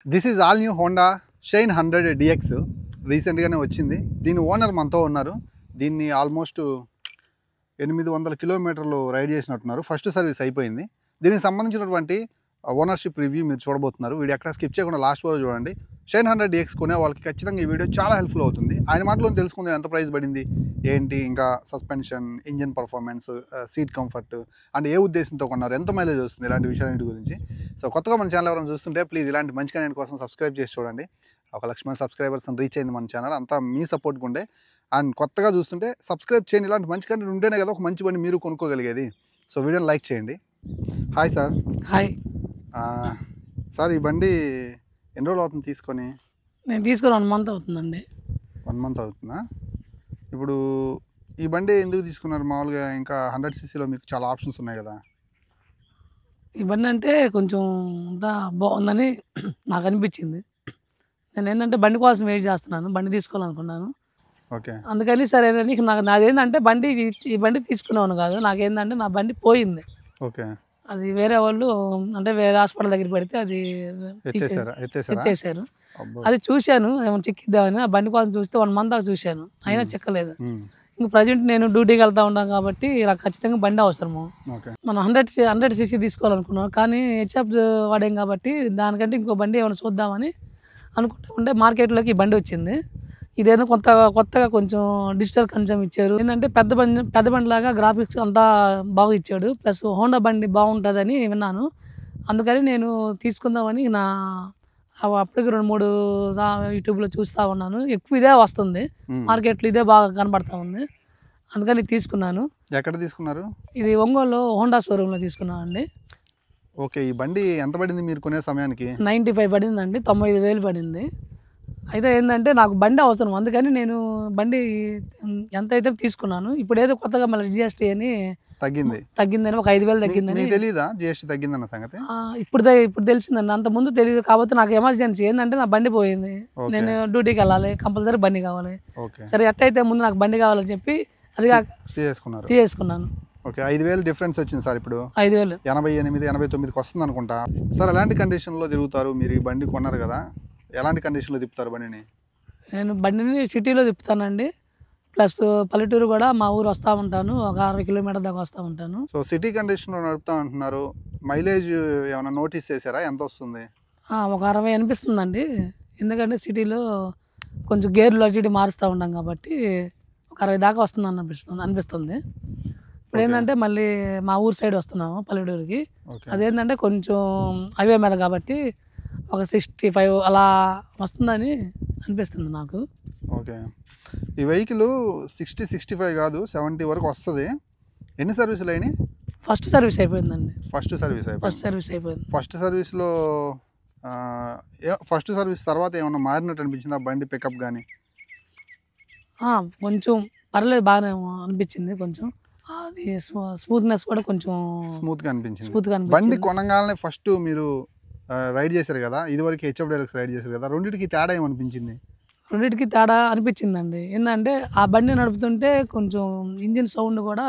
This is all new Honda shine 100 DX రీసెంట్గానే వచ్చింది. దీని ఓనర్ మనతో ఉన్నారు. దీన్ని ఆల్మోస్ట్ 800 కిలోమీటర్లు రైడ్ చేసినట్టున్నారు. ఫస్ట్ సర్వీస్ అయిపోయింది. దీనికి సంబంధించినటువంటి ఓనర్షిప్ రివ్యూ మీరు చూడబోతున్నారు. వీడియో ఎక్కడ స్కిప్ చేయకుండా లాస్ట్ వరకు చూడండి. షైన్ 100 DX కొనే వాళ్ళకి ఖచ్చితంగా ఈ వీడియో చాలా హెల్ప్ఫుల్ అవుతుంది. ఆయన మాటలో తెలుసుకుందాం ఎంత ప్రైస్ పడింది ఏంటి, ఇంకా suspension, engine performance, seat comfort and ఏ ఉద్దేశంతో కొన్నారు, ఎంత మైలేజ్ వస్తుంది, ఇలాంటి విషయాలన్నిటి గురించి. సో కొత్తగా మన ఛానల్ ఎవరైనా చూస్తుంటే ప్లీజ్ ఇలాంటి మంచి కంటెంట్ కోసం సబ్స్క్రైబ్ చేసి చూడండి. 1 లక్ష మంది సబ్స్క్రైబర్స్ రీచ్ అయింది మన ఛానల్. అంతా మీ సపోర్ట్గా ఉండే. అండ్ కొత్తగా చూస్తుంటే సబ్స్క్రైబ్ చేయండి. ఇలాంటి మంచి కంటెంట్ ఉంటేనే కదా ఒక మంచి బండి మీరు కొనుక్కోగలిగేది. సో వీడియోని లైక్ చేయండి. Hi sir. హాయ్ సార్, ఈ బండి ఎన్ని రోజులు అవుతుంది తీసుకొని? నేను తీసుకొని 1 మంత్ అవుతుందండి. 1 మంత్ అవుతుందా? ఇప్పుడు ఈ బండి ఎందుకు తీసుకున్నారు? మామూలుగా ఇంకా 100cc మీకు చాలా ఆప్షన్స్ ఉన్నాయి కదా. ఈ బండి అంటే కొంచెం అంతా బాగుందని నాకు అనిపించింది. నేను ఏంటంటే బండి కోసం వెయిట్ చేస్తున్నాను, బండి తీసుకోవాలనుకున్నాను. ఓకే, అందుకని సరే నీకు నాదేంటంటే ఈ బండి తీసుకునేవాను కాదు. నాకేంటంటే నా బండి పోయింది. ఓకే, అది వేరే వాళ్ళు అంటే వేరే హాస్పిటల్ దగ్గర పెడితే అది ఎత్తేసారు. అది చూశాను, ఏమైనా చెక్కిద్దామని. ఆ బండి కోసం చూస్తే 1 మంత్ దాకా చూశాను, అయినా చెక్కలేదు. ఇంకా ప్రజెంట్ నేను డ్యూటీకి వెళ్తా ఉంటాను కాబట్టి నాకు ఖచ్చితంగా బండి అవసరము. మనం 100cc తీసుకోవాలనుకున్నాను, కానీ హెచ్ఎఫ్ వాడాం కాబట్టి దానికంటే ఇంకో బండి ఏమైనా చూద్దామని అనుకుంటూ ఉంటే మార్కెట్లోకి ఈ బండి వచ్చింది. ఇదేదో కొత్తగా కొంచెం డిజిటల్ కన్సమ్ ఇచ్చారు. ఏంటంటే పెద్ద బండి లాగా గ్రాఫిక్స్ అంతా బాగా ఇచ్చాడు. ప్లస్ హోండా బండి బాగుంటుందని విన్నాను. అందుకని నేను తీసుకుందామని అప్పటికి 2-3 యూట్యూబ్లో చూస్తూ ఉన్నాను. ఎక్కువ ఇదే వస్తుంది మార్కెట్లో, ఇదే బాగా కనబడతా ఉంది. అందుకని తీసుకున్నాను. ఎక్కడ తీసుకున్నారు? ఇది ఒంగోలు హోండా షోరూంలో తీసుకున్నాను అండి. ఓకే, ఈ బండి ఎంత పడింది మీరు కొనే సమయానికి? 95 పడిందండి, 95,000 పడింది. అయితే ఏంటంటే నాకు బండి అవసరం, అందుకని నేను బండి ఎంత అయితే తీసుకున్నాను. ఇప్పుడు ఏదో కొత్తగా మళ్ళీ GST అని తగ్గిందని, ఒక 5,000 తగ్గిందని. తెలీదా GST తగ్గిందన్న సంగతి? ఇప్పుడు తెలిసిందండి, అంత ముందు తెలియదు. కాబట్టి నాకు ఎమర్జెన్సీ ఏంటంటే నా బండి పోయింది, నేను డ్యూటీకి వెళ్ళాలి, కంపల్సరీ బండి కావాలి. సరే ఎట్టయితే ముందు నాకు బండి కావాలని చెప్పి అది తీసేసుకున్నాను. ఓకే, 5,000 డిఫరెన్స్ వచ్చింది సార్. ఇప్పుడు 5,000 88-89కి వస్తుంది అనుకుంటా. సార్ ఎలాంటి కండిషన్లో తిరుగుతారు మీరు? ఈ బండి కొన్నారు కదా, ఎలాంటి కండిషన్లో తిప్పుతారు బండిని? నేను బండిని సిటీలో తిప్పుతానండి, ప్లస్ పల్లెటూరు కూడా మా ఊరు వస్తూ ఉంటాను, ఒక 60 కిలోమీటర్ దాకా వస్తూ ఉంటాను. సో సిటీ కండిషన్లో నడుపుతా అంటున్నారు, మైలేజ్ ఏమైనా నోటీస్ చేశారా? ఎంత వస్తుంది? ఒక 60 అనిపిస్తుందండి. ఎందుకంటే సిటీలో కొంచెం గేర్లు అటు మారుస్తూ ఉంటాం కాబట్టి ఒక 60 దాకా వస్తుంది అనిపిస్తుంది. ఇప్పుడు ఏంటంటే మళ్ళీ మా ఊరు సైడ్ వస్తున్నాము పల్లెటూరుకి. అదేంటంటే కొంచెం హైవే మీద కాబట్టి ఒక 65 అలా వస్తుందని అనిపిస్తుంది నాకు. ఓకే, ఈ వెహికల్ 60-65 కాదు 70 వరకు వస్తుంది. ఎన్ని సర్వీసులు అయినాయి? ఫస్ట్ సర్వీస్ అయిపోయిందండి. ఫస్ట్ సర్వీస్ అయిపోయింది. ఫస్ట్ సర్వీస్ తర్వాత ఏమన్నా మారినట్టు అనిపించిందా బండి పికప్ కానీ? కొంచెం పర్లేదు, బాగానే అనిపించింది. కొంచెం అది స్మూత్నెస్ కూడా కొంచెం స్మూత్గా అనిపించింది. బండి కొనగానే ఫస్ట్ మీరు రైడ్ చేశారు కదా, ఇదివరకు హెచ్ఎఫ్ డైలక్స్ రైడ్ చేశారు కదా, రెండింటికి తేడా ఏమనిపించింది? రెండింటికి తేడా అనిపించిందండి. ఏంటంటే ఆ బండి నడుపుతుంటే కొంచెం ఇంజిన్ సౌండ్ కూడా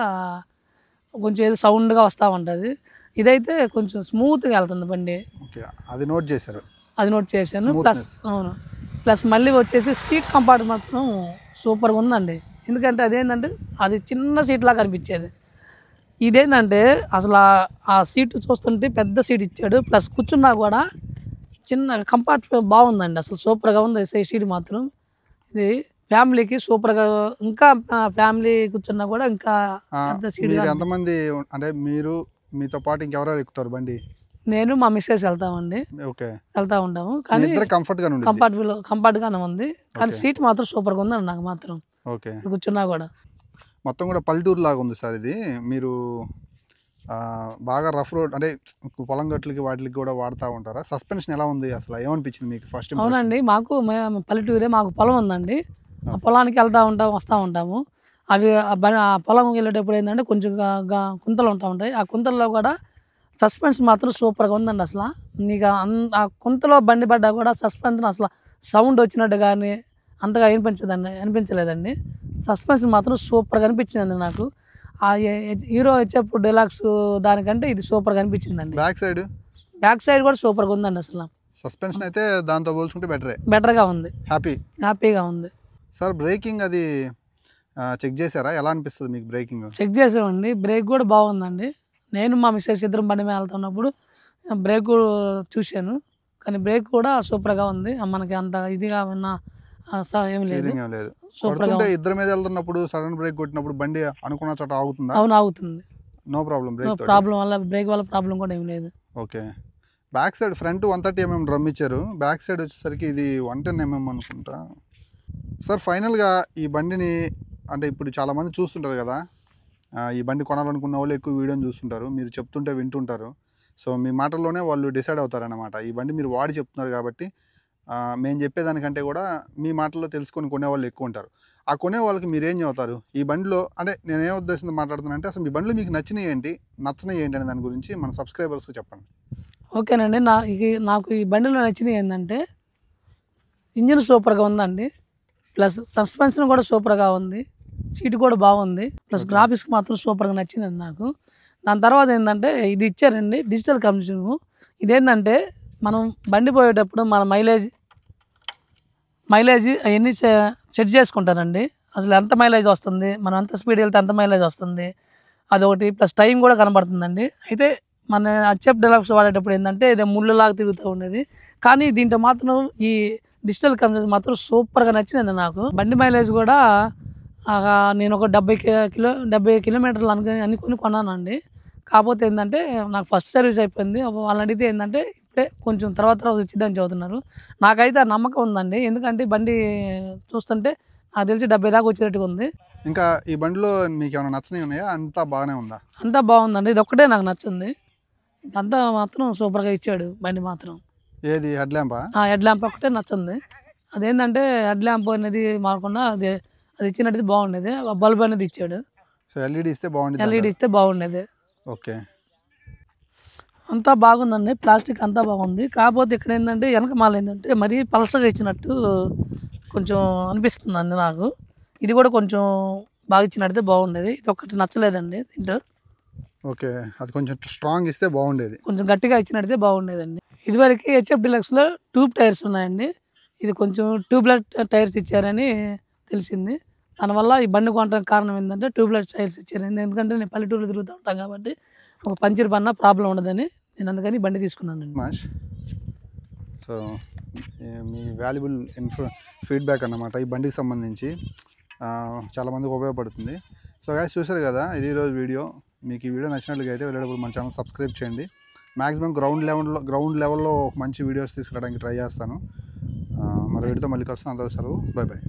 కొంచెం ఏదో సౌండ్గా వస్తూ ఉంటుంది. ఇదైతే కొంచెం స్మూత్గా వెళ్తుంది బండి. ఓకే, అది నోట్ చేశాను. ప్లస్ మళ్ళీ వచ్చేసి సీట్ కంపార్ట్మెంట్ మాత్రం సూపర్గా ఉందండి. ఎందుకంటే అదేంటంటే అది చిన్న సీట్ లాగా అనిపించేది. ఇదేంటంటే అసలు ఆ సీట్ చూస్తుంటే పెద్ద సీట్ ఇచ్చాడు, ప్లస్ కూర్చున్నా కూడా చిన్న కంపార్ట్మెంట్ బాగుందండి. అసలు సూపర్గా ఉంది సీట్ మాత్రం. ఇది ఫ్యామిలీకి సూపర్గా, ఇంకా ఫ్యామిలీ కూర్చున్నా కూడా ఇంకా పెద్ద సీట్. ఎంతమంది అంటే మీరు మీతో పాటు ఇంకెవరెవరు ఎక్కుతారు బండి? నేను మా మిస్సెస్ వెళ్తామండి. వెళ్తా ఉంటాము, కానీ కంఫర్ట్గానే ఉంది. కానీ సీట్ మాత్రం సూపర్గా ఉందండి నాకు మాత్రం. ఓకే, కూర్చున్నా కూడా మొత్తం కూడా పల్లెటూరు లాగా ఉంది సార్ ఇది. మీరు బాగా రఫ్ రోడ్ అంటే పొలం గట్లకి వాటికి కూడా వాడుతూ ఉంటారా? సస్పెన్షన్ ఎలా ఉంది అసలు, ఏమనిపించింది మీకు ఫస్ట్? అవునండి, మాకు పల్లెటూరే, మాకు పొలం ఉందండి. ఆ పొలానికి వస్తూ ఉంటాము. అవి ఆ పొలం వెళ్ళేటప్పుడు ఏంటంటే కొంచెం కుంతలు ఉంటాయి. ఆ కుంతల్లో కూడా సస్పెన్షన్ మాత్రం సూపర్గా ఉందండి. అసలు నీకు ఆ కుంతలో బండి పడ్డా కూడా సస్పెన్షన్ అసలు సౌండ్ వచ్చినట్టు కానీ అంతగా అనిపించలేదండి. సస్పెన్షన్ మాత్రం సూపర్గా అనిపించిందండి నాకు. ఆ హీరో హెచ్ఎఫ్ డీలక్స్ దానికంటే ఇది సూపర్గా అనిపించిందండి. బ్యాక్ సైడ్ కూడా సూపర్గా ఉందండి. అసలు సస్పెన్షన్ అయితే దాంతో పోల్చుకుంటే బెటర్గా ఉంది, హ్యాపీగా ఉంది. సార్ బ్రేకింగ్ అది చెక్ చేశారా? ఎలా అనిపిస్తుంది మీకు బ్రేకింగ్? చెక్ చేసామండి, బ్రేక్ కూడా బాగుందండి. నేను మా మిస్సెస్ ఇద్దరం బండి మీద వెళ్తున్నప్పుడు బ్రేక్ చూశాను, కానీ బ్రేక్ కూడా సూపర్గా ఉంది. మనకి అంత ఇదిగా ఉన్న ఏం లేదు. సూపర్గా ఇద్దరి మీద వెళ్తున్నప్పుడు సడన్ బ్రేక్ కొట్టినప్పుడు బండి అనుకున్న చోట ఆగుతుందా? అవును, ఆగుతుంది. నో ప్రాబ్లం, బ్రేక్ వల్ల ప్రాబ్లం కూడా ఏం లేదు. Okay. Back side front 130 mm drum ఇచ్చారు, బ్యాక్ సైడ్ వచ్చేసరికి ఇది 110 mm అనుకుంటా. సార్ ఫైనల్గా ఈ బండిని అంటే ఇప్పుడు చాలామంది చూస్తుంటారు కదా, ఈ బండి కొనాలనుకున్న వాళ్ళు ఎక్కువ వీడియోని చూస్తుంటారు, మీరు చెప్తుంటే వింటుంటారు. సో మీ మాటల్లోనే వాళ్ళు డిసైడ్ అవుతారన్నమాట. ఈ బండి మీరు వాడి చెప్తున్నారు కాబట్టి మేము చెప్పేదానికంటే కూడా మీ మాటల్లో తెలుసుకొని కొనేవాళ్ళు ఎక్కువ ఉంటారు. ఆ కొనే వాళ్ళకి మీరు ఏం చెబుతారు? ఈ బండిలో అంటే నేను ఏ ఉద్దేశంతో మాట్లాడుతున్నానంటే అసలు మీ బండిలో మీకు నచ్చినవి ఏంటి, నచ్చినవి ఏంటి అనే దాని గురించి మన సబ్స్క్రైబర్స్కి చెప్పండి. ఓకేనండి. నాకు ఈ బండిలో నచ్చినవి ఏంటంటే ఇంజిన్ సూపర్గా ఉందండి, ప్లస్ సస్పెన్షన్ కూడా సూపర్గా ఉంది, సీట్ కూడా బాగుంది, ప్లస్ గ్రాఫిక్స్ మాత్రం సూపర్గా నచ్చిందండి నాకు. దాని తర్వాత ఏంటంటే ఇది ఇచ్చారండి డిజిటల్ కంప్యూటర్. ఇదేంటంటే మనం బండి పోయేటప్పుడు మన మైలేజ్ అవన్నీ సెట్ చేసుకుంటారండి. అసలు ఎంత మైలేజ్ వస్తుంది, మనం ఎంత స్పీడ్ వెళ్తే ఎంత మైలేజ్ వస్తుంది, అదొకటి. ప్లస్ టైం కూడా కనబడుతుందండి. అయితే మన హెచ్ఎఫ్ డీలక్స్ వాడేటప్పుడు ఏంటంటే ఇదే ముళ్ళలాగా తిరుగుతూ ఉండేది, కానీ దీంట్లో మాత్రం ఈ డిజిటల్ కంప్యూటర్ మాత్రం సూపర్గా నచ్చింది నాకు. బండి మైలేజ్ కూడా నేను ఒక 70 కిలోమీటర్లు అనుకుని కొన్నానండి. కాకపోతే ఏంటంటే నాకు ఫస్ట్ సర్వీస్ అయిపోయింది. వాళ్ళని అడిగితే ఏంటంటే ఇప్పుడే కొంచెం తర్వాత వచ్చిందని చదువుతున్నారు. నాకైతే ఆ నమ్మకం ఉందండి, ఎందుకంటే బండి చూస్తుంటే నాకు తెలిసి 70 దాకా వచ్చేటట్టుగా ఉంది. ఇంకా ఈ బండిలో మీకు ఏమైనా నచ్చినవి ఉన్నాయా? అంతా బాగానే ఉందా? అంతా బాగుందండి, ఇది ఒక్కటే నాకు నచ్చింది. అంతా మాత్రం సూపర్గా ఇచ్చాడు బండి మాత్రం. ఏది హెడ్ ల్యాంపా? హెడ్ ల్యాంప్ ఒకటే నచ్చింది. అదేంటంటే హెడ్ ల్యాంప్ అనేది మాకుండా అది ఇచ్చినట్టు బాగుండేది, బల్బ్ అనేది ఇచ్చాడు. సో ఎల్ఈడి ఇస్తే బాగుండేది. ఓకే, అంతా బాగుందండి, ప్లాస్టిక్ అంతా బాగుంది. కాకపోతే ఇక్కడ ఏంటంటే వెనక మాల ఏంటంటే మరీ పలసగా ఇచ్చినట్టు కొంచెం అనిపిస్తుందండి నాకు. ఇది కూడా కొంచెం బాగా ఇచ్చినట్టు బాగుండేది, ఇది ఒక్కటి నచ్చలేదండి దీంట్లో. ఓకే, అది కొంచెం స్ట్రాంగ్ ఇస్తే బాగుండేది, కొంచెం గట్టిగా ఇచ్చినట్టే బాగుండేదండి. ఇదివరకు హెచ్ఎఫ్ డీలక్స్లో ట్యూబ్ టైర్స్ ఉన్నాయండి, ఇది కొంచెం ట్యూబ్లెట్ టైర్స్ ఇచ్చారని తెలిసింది. దానివల్ల ఈ బండి కొనడానికి కారణం ఏంటంటే ట్యూబ్లెట్ టైర్స్ ఇచ్చారండి. ఎందుకంటే నేను పల్లెటూరులో తిరుగుతూ ఉంటాను కాబట్టి ఒక పంచర్ పడినా ప్రాబ్లం ఉండదని నేను అందుకని బండి తీసుకున్నానండి. సో మీ వాల్యుబుల్ ఫీడ్బ్యాక్ అన్నమాట ఈ బండికి సంబంధించి చాలామందికి ఉపయోగపడుతుంది. సో గైస్ చూసారు కదా, ఇది ఈరోజు వీడియో. మీకు ఈ వీడియో నచ్చినట్లుగా అయితే వెళ్ళేటప్పుడు మన ఛానల్ సబ్స్క్రైబ్ చేయండి. మ్యాక్సిమం గ్రౌండ్ లెవెల్లో మంచి వీడియోస్ తీసుకురావడానికి ట్రై చేస్తాను. మరో వీడియోతో మళ్ళీ కలుస్తాను. అందరూ సెలవు, బై బై.